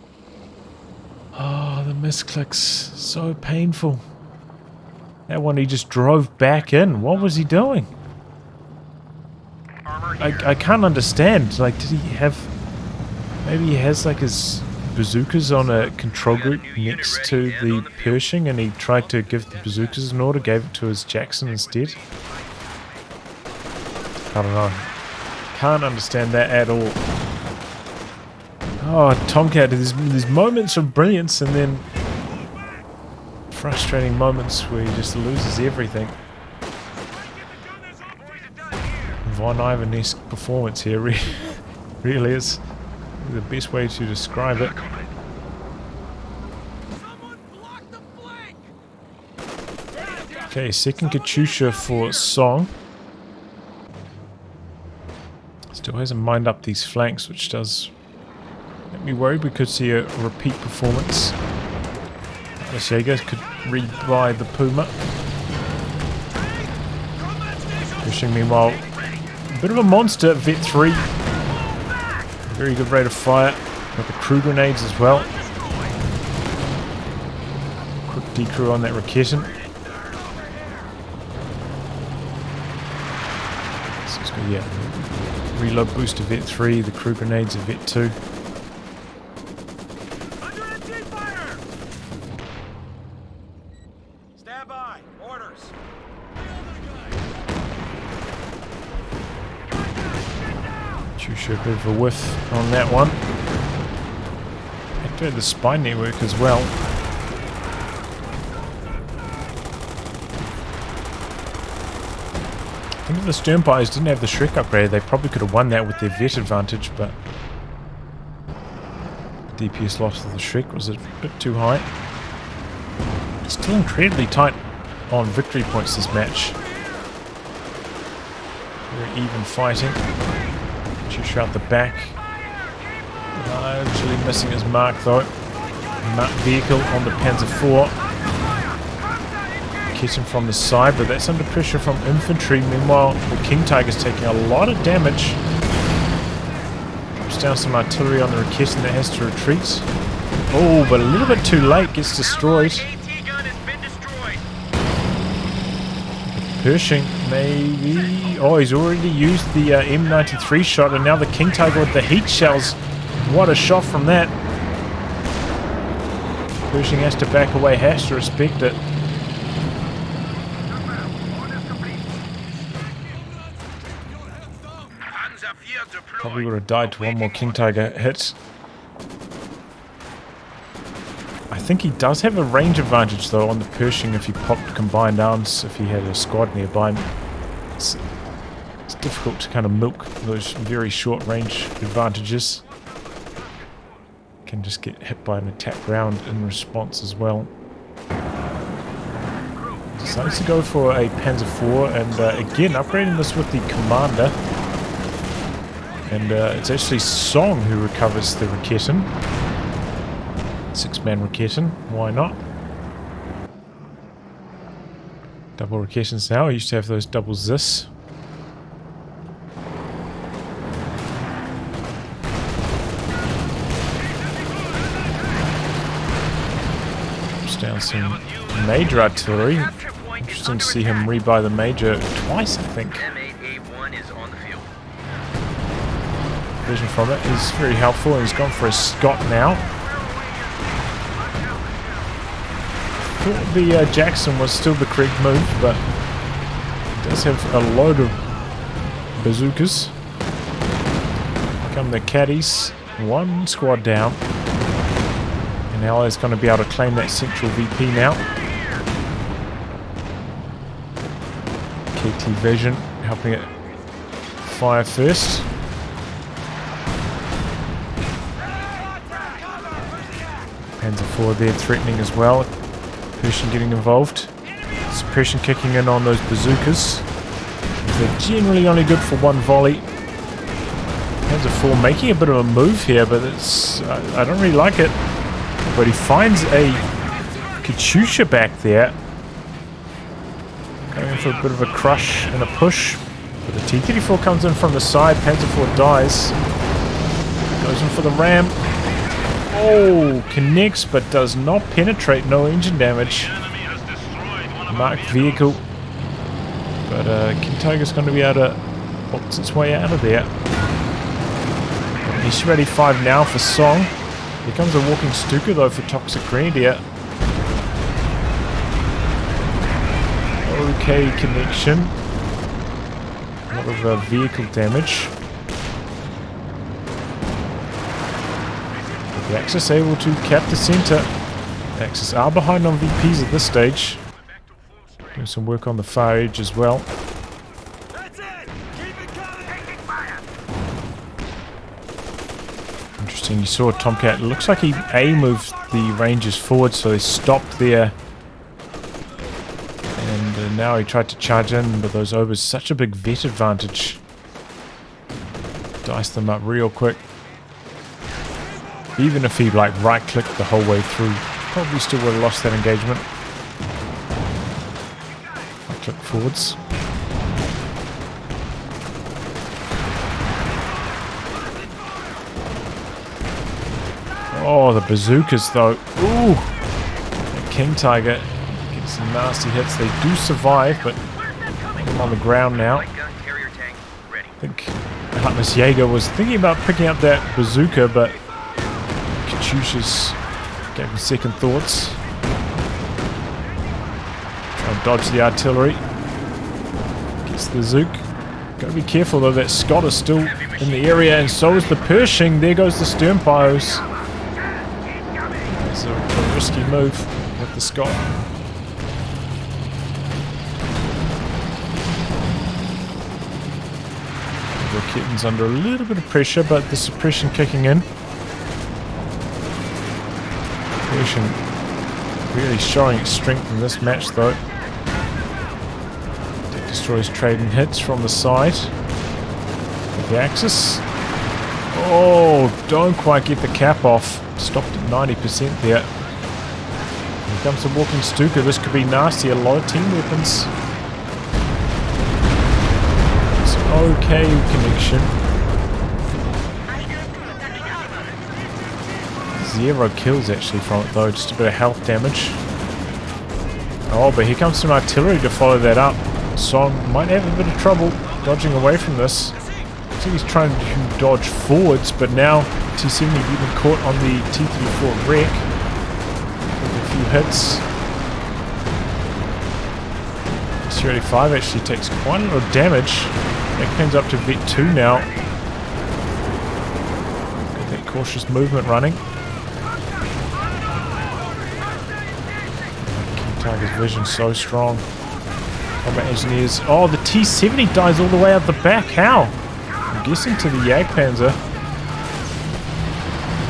Oh, the misclicks. So painful. That one he just drove back in. What was he doing? I can't understand. Like, did he have... Maybe he has like his bazookas on a control group next to the Pershing and he tried to give the bazookas an order, gave it to his Jackson instead. I don't know. Can't understand that at all. Oh, TomCat, there's moments of brilliance and then frustrating moments where he just loses everything. Von Ivan-esque performance here really is the best way to describe it. Okay, second Katyusha for Song. Still hasn't mined up these flanks, which does make me worried. We could see a repeat performance. Heartless Jager could rebuy the Puma. Pushing meanwhile, a bit of a monster, Vet 3. Very good rate of fire. Got the crew grenades as well. Quick decrew on that Raketin. So it's got, yeah, reload boost to Vet 3, the crew grenades of Vet 2. Stand by. Orders. Katyusha, a bit of a whiff on that one. Activate the spy network as well. I think if the Sternfighters didn't have the Shrek upgrade, they probably could have won that with their vet advantage, but the DPS loss of the Shrek was a bit too high. Still incredibly tight on victory points this match. Very even fighting. Katyusha out the back. Largely missing his mark though. Vehicle on the Panzer IV. Raketin from the side, but that's under pressure from infantry. Meanwhile, the King Tiger's taking a lot of damage. Drops down some artillery on the Raketin that has to retreat. Oh, but a little bit too late, gets destroyed. AT gun has been destroyed. Pershing, maybe... Oh, he's already used the M93 shot, and now the King Tiger with the heat shells. What a shot from that. Pershing has to back away, has to respect it. Probably would have died to one more King Tiger hit. I think he does have a range advantage though on the Pershing if he popped combined arms, if he had a squad nearby. It's difficult to kind of milk those very short range advantages. Can just get hit by an attack round in response as well. Decides to go for a Panzer IV and again upgrading this with the Commander. And it's actually Song who recovers the Raketin. 6-man Raketin, why not? Double Raketins now, I used to have those double Zis. Drops down some major artillery. Interesting to see him rebuy the major twice, I think. M8A1 is on the field. Vision from it is very helpful. He's gone for a Scott now. Thought the Jackson was still the correct move, but he does have a load of bazookas. Here come the caddies. One squad down. And Allies going to be able to claim that central VP now. KT Vision helping it fire first. Panzer IV there threatening as well. Persian getting involved. Suppression kicking in on those bazookas. They're generally only good for one volley. Panzer IV making a bit of a move here, but it's I don't really like it. But he finds a Katyusha back there. Going for a bit of a crush and a push. But the T-34 comes in from the side. Panzer IV dies. Goes in for the ram. Oh, connects but does not penetrate. No engine damage. Marked vehicle. But King Tiger's going to be able to box its way out of there. He's ready 5 now for Song. Here comes a walking Stuka though for ToxicGrenadier. Okay connection. A lot of vehicle damage. But the Axis able to cap the center. The Axis are behind on VPs at this stage. Doing some work on the far edge as well. That's it! Keep it coming! Taking fire! Interesting, you saw TomCat. It looks like he moved the Rangers forward, so they stopped there. And now he tried to charge in, but those overs, such a big vet advantage. Dice them up real quick. Even if he like right-clicked the whole way through, probably still would have lost that engagement. Click forwards. Oh, the bazookas though. Ooh! The King Tiger gets some nasty hits. They do survive, but I'm on the ground now. I think Heartless Jager was thinking about picking up that bazooka, but Katyusha's gave him second thoughts. Try and dodge the artillery. Gets the Zook. Gotta be careful though, that Scott is still in the area, and so is the Pershing. There goes the stern pyros. It's a risky move with the Scott. Raketten's under a little bit of pressure, but the suppression kicking in. Pershing really showing its strength in this match though. Deck destroys trading hits from the side. With the Axis. Oh, don't quite get the cap off. Stopped at 90% there. Here comes the walking Stuka. This could be nasty. A lot of team weapons. It's an okay connection. 0 kills actually from it though. Just a bit of health damage. Oh, but here comes some artillery to follow that up. Song might have a bit of trouble dodging away from this. I think he's trying to dodge forwards, but now T-70 even caught on the T-34 wreck with a few hits. C-85 actually takes quite a lot of damage. That comes up to Vet 2 now. Got that cautious movement running. King Tiger's vision so strong. Combat engineers. Oh, the T-70 dies all the way out the back. How? I'm guessing to the Jagdpanzer.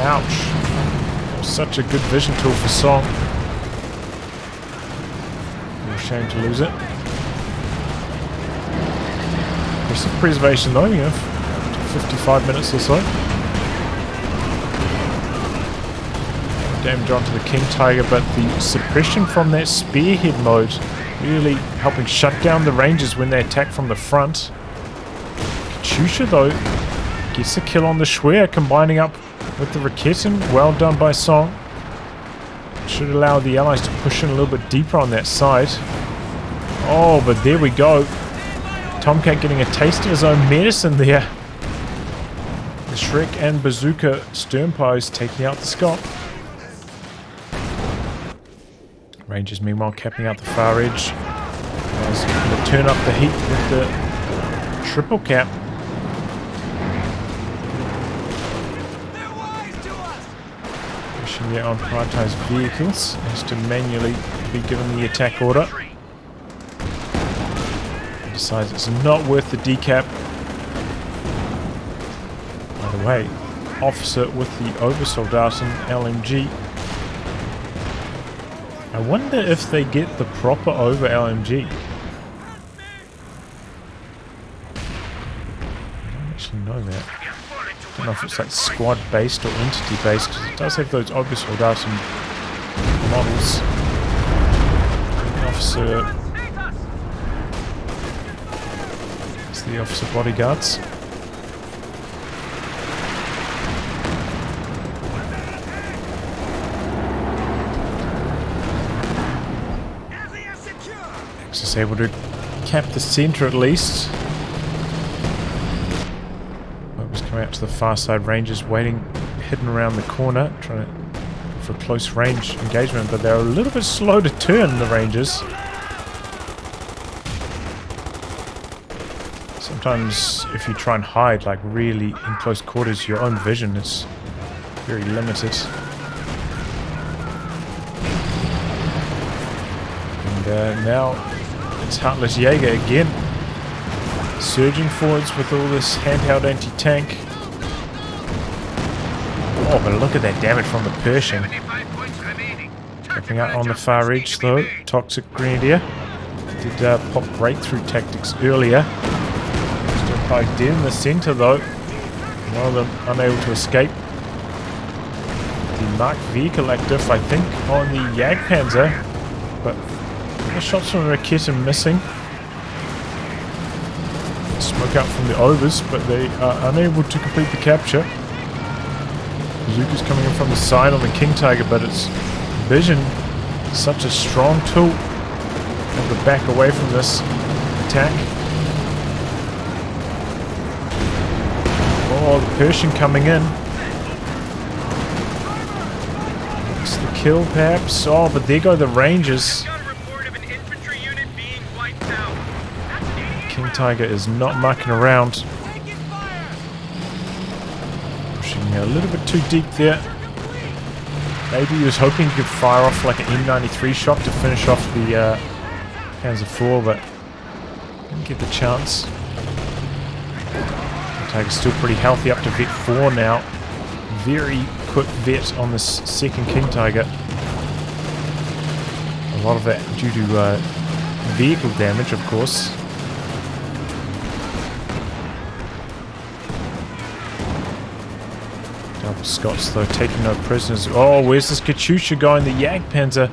Ouch. Such a good vision tool for Song. Real shame to lose it. There's some preservation though, you know, 55 minutes or so. Damage onto the King Tiger, but the suppression from that spearhead mode really helping shut down the Rangers when they attack from the front. Katyusha though gets a kill on the Schwer, combining up with the Raketen. Well done by Song. Should allow the allies to push in a little bit deeper on that side. Oh, but there we go. TomCat getting a taste of his own medicine there. The Shrek and Bazooka Sternpose taking out the Scot. Rangers meanwhile capping out the far edge. Guys going to turn up the heat with the triple cap. Pushing there on prioritized vehicles. Has to manually be given the attack order. Decides it's not worth the decap. By the way, officer with the Oversoldaten LMG. I wonder if they get the proper over LMG. I don't actually know that. I don't know if it's like squad based or entity based, because it does have those Oversoldaten models. The officer. It's the officer bodyguards. Axis able to cap the center at least. Focus coming out to the far side. Rangers waiting, hidden around the corner, trying to for close range engagement, but they're a little bit slow to turn, the Rangers. Sometimes if you try and hide like really in close quarters, your own vision is very limited. And now it's Heartless Jager again, surging forwards with all this handheld anti-tank. Oh, but look at that damage from the Pershing. Capping out on the far edge though, ToxicGrenadier did pop breakthrough tactics earlier. Still quite dead in the centre though. One of them unable to escape. The marked vehicle active, I think, on the Jagdpanzer, but the shots from Raketen missing. Smoke out from the overs, but they are unable to complete the capture. Bazooka's coming in from the side on the King Tiger, but its vision is such a strong tool. Able to back away from this attack. Oh, the Pershing coming in. It's the kill perhaps. Oh, but there go the Rangers. King Tiger is not mucking around. Pushing a little bit too deep there. Maybe he was hoping he could fire off like an M93 shot to finish off the Panzer IV, but didn't get the chance. King Tiger's still pretty healthy, up to Vet 4 now. Very quick vet on this second King Tiger. A lot of that due to vehicle damage, of course. Double Scots though, taking no prisoners. Oh, where's this Katyusha going? The Jagdpanzer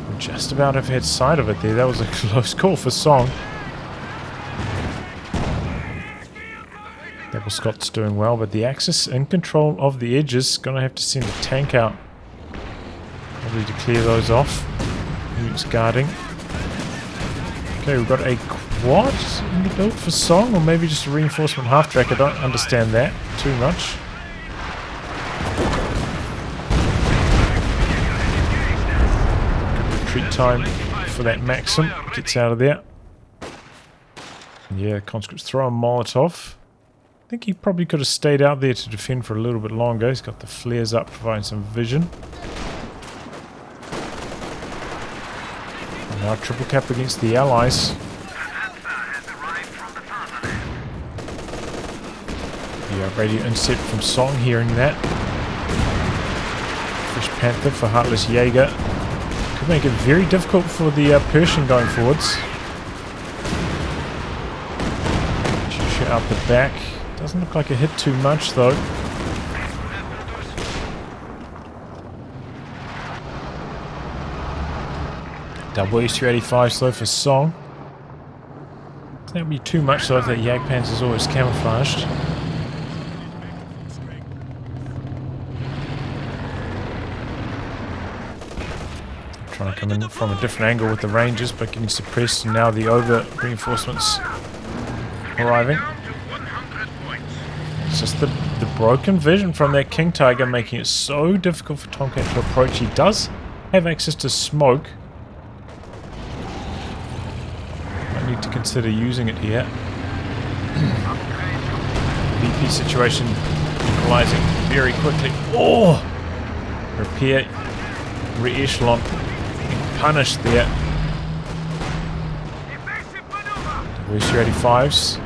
would just about have had sight of it there. That was a close call for Song. Double Scots doing well, but the Axis in control of the edges. Gonna have to send a tank out probably to clear those off. Units guarding. Okay, we've got a quad in the build for Song, or maybe just a reinforcement half-track. I don't understand that too much. Retreat time for that Maxim. Gets out of there. Yeah, conscripts throw a Molotov. I think he probably could have stayed out there to defend for a little bit longer. He's got the flares up, providing some vision. And now triple cap against the Allies. Yeah, radio inset from Song, hearing that. Fresh Panther for Heartless Jager. Could make it very difficult for the Pershing going forwards. Shoot out the back. Doesn't look like it hit too much though. Double S-385 though for Song. That would be too much though if that Jagdpanzer is always camouflaged. Trying to come in from a different angle with the Rangers, but getting suppressed, and now the over reinforcements arriving. It's just the broken vision from that King Tiger making it so difficult for TomCat to approach. He does have access to smoke. I need to consider using it here. VP situation equalizing very quickly. Oh! Repair re-echelon punished there. Diversity 85s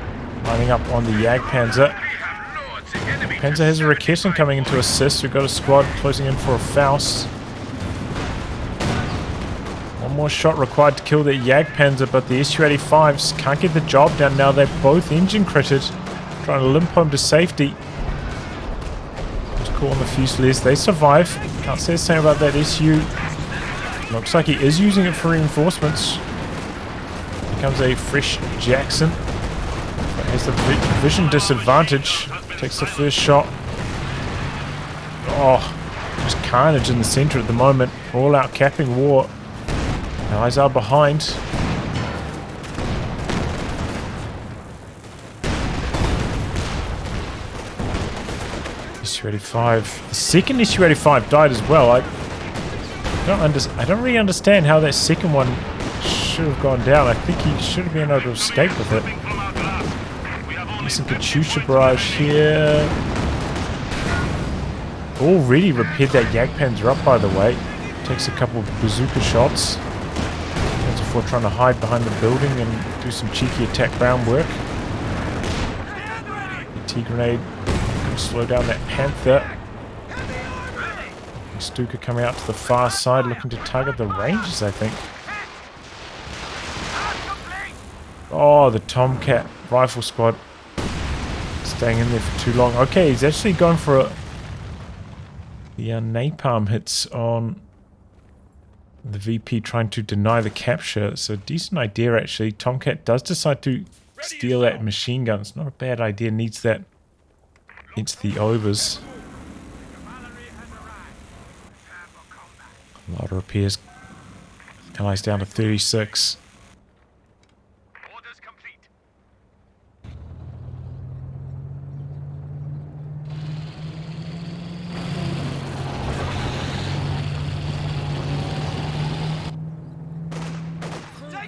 lining up on the Jagdpanzer. Panzer has a Raketen coming in to assist. We've got a squad closing in for a Faust. One more shot required to kill the Jagdpanzer, but the Su-85s can't get the job done now. They're both engine critted. Trying to limp home to safety. Just call on the Fusiliers. They survive. Can't say the same about that SU. Looks like he is using it for reinforcements. Here comes a fresh Jackson. But has the vision disadvantage. Takes the first shot. Oh, just carnage in the center at the moment. All out capping war. Allies are behind. Su-85. The second Su-85 died as well. I don't really understand how that second one should have gone down. I think he should have been able to escape with it. Some Katyusha barrage here. Already repaired that Jagdpanzer up, by the way. Takes a couple of bazooka shots. That's before trying to hide behind the building and do some cheeky attack ground work. The T-grenade going to slow down that Panther. Stuka coming out to the far side, looking to target the Rangers, I think. Oh, the TomCat rifle squad. Staying in there for too long. Okay, he's actually gone for the napalm hits on the VP, trying to deny the capture. It's a decent idea, actually. TomCat does decide to steal that machine gun. It's not a bad idea. Needs that against the overs. A lot of repairs. Allies down to 36.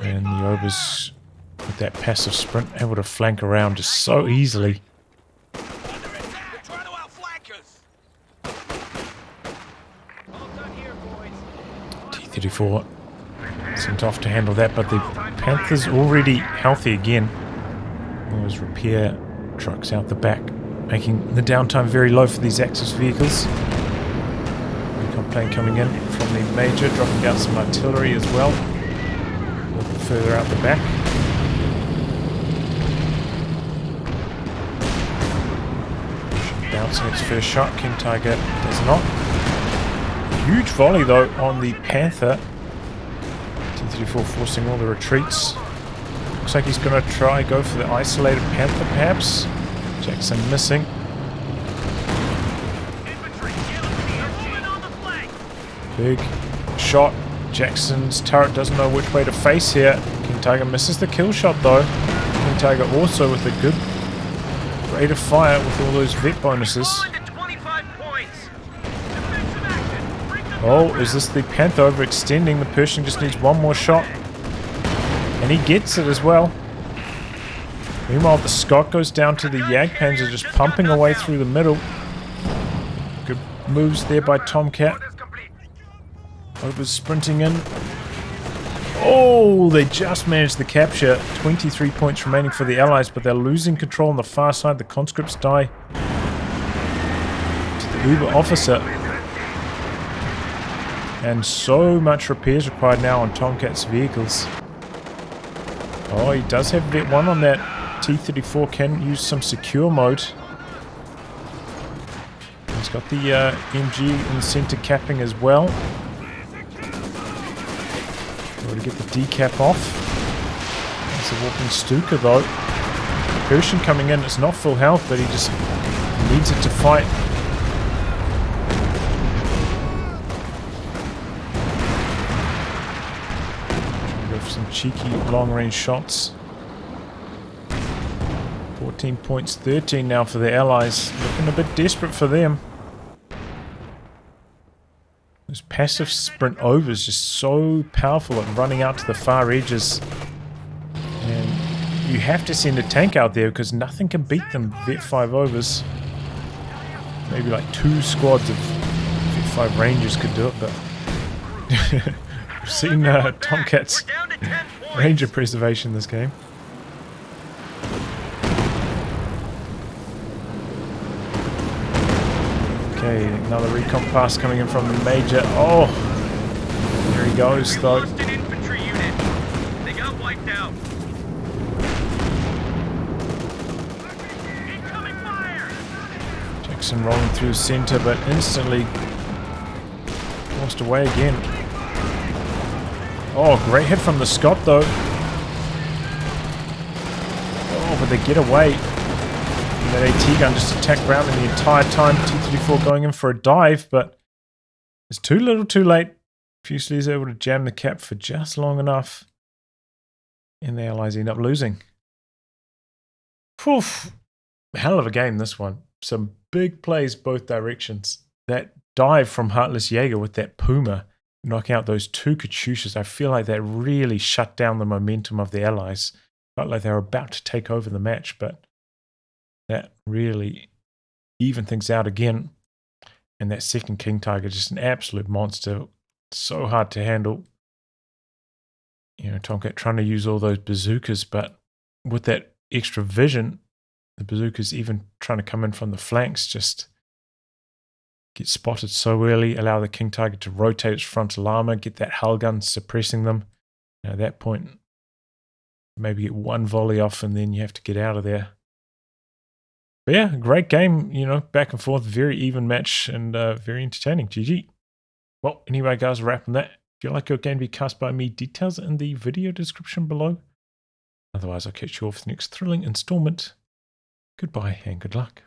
And the overs, with that passive sprint, able to flank around just so easily. T-34 sent off to handle that, but the Panther's already healthy again. Those repair trucks out the back, making the downtime very low for these Axis vehicles. Recon plane coming in from the Major, dropping down some artillery as well. Further out the back. Bouncing its first shot. King Tiger does not. Huge volley though on the Panther. T-34 forcing all the retreats. Looks like he's going to try go for the isolated Panther perhaps. Jackson missing. Big shot. Jackson's turret doesn't know which way to face here. King Tiger misses the kill shot though. King Tiger also with a good rate of fire with all those vet bonuses. Oh, is this the Panther overextending? The Pershing just needs one more shot. And he gets it as well. Meanwhile, the Scott goes down to the Jagdpanzer, just pumping away through the middle. Good moves there by TomCat. Over sprinting in. Oh, they just managed the capture. 23 points remaining for the Allies, but they're losing control on the far side. The conscripts die to the Uber officer. And so much repairs required now on TomCat's vehicles. Oh, he does have Vet 1 on that. T-34 can use some secure mode. He's got the MG in the center capping as well. To get the decap off. It's a walking Stuka though. Pershing coming in, it's not full health, but he just needs it to fight. for some cheeky long-range shots. 14 points, 13 now for the Allies. Looking a bit desperate for them. Those passive sprint overs just so powerful at running out to the far edges. And you have to send a tank out there because nothing can beat them Vet 5 overs. Maybe like 2 squads of Vet 5 Rangers could do it, but we've seen TomCat's Ranger preservation this game. Okay, another recon pass coming in from the Major. Oh, there he goes though. Lost an infantry unit. They got wiped out. Incoming fire. Jackson rolling through the center, but instantly lost away again. Oh, great hit from the Scot though. Oh, but they get away. And that AT gun just attacked Brownlee the entire time. T-34 going in for a dive, but it's too little too late. Fusilier is able to jam the cap for just long enough. And the Allies end up losing. Whew. Hell of a game, this one. Some big plays both directions. That dive from Heartless Jager with that Puma, knocking out those 2 Katyushas, I feel like that really shut down the momentum of the Allies. Felt like they were about to take over the match, but that really evened things out again. And that second King Tiger, just an absolute monster. So hard to handle. You know, TomCat trying to use all those bazookas, but with that extra vision, the bazookas even trying to come in from the flanks, just get spotted so early, allow the King Tiger to rotate its frontal armor, get that hull gun suppressing them. At that point, maybe get 1 volley off and then you have to get out of there. But yeah, great game, you know, back and forth, very even match and very entertaining. GG. Well, anyway, guys, wrapping that. If you like your game to be cast by me, details in the video description below. Otherwise, I'll catch you all for the next thrilling installment. Goodbye and good luck.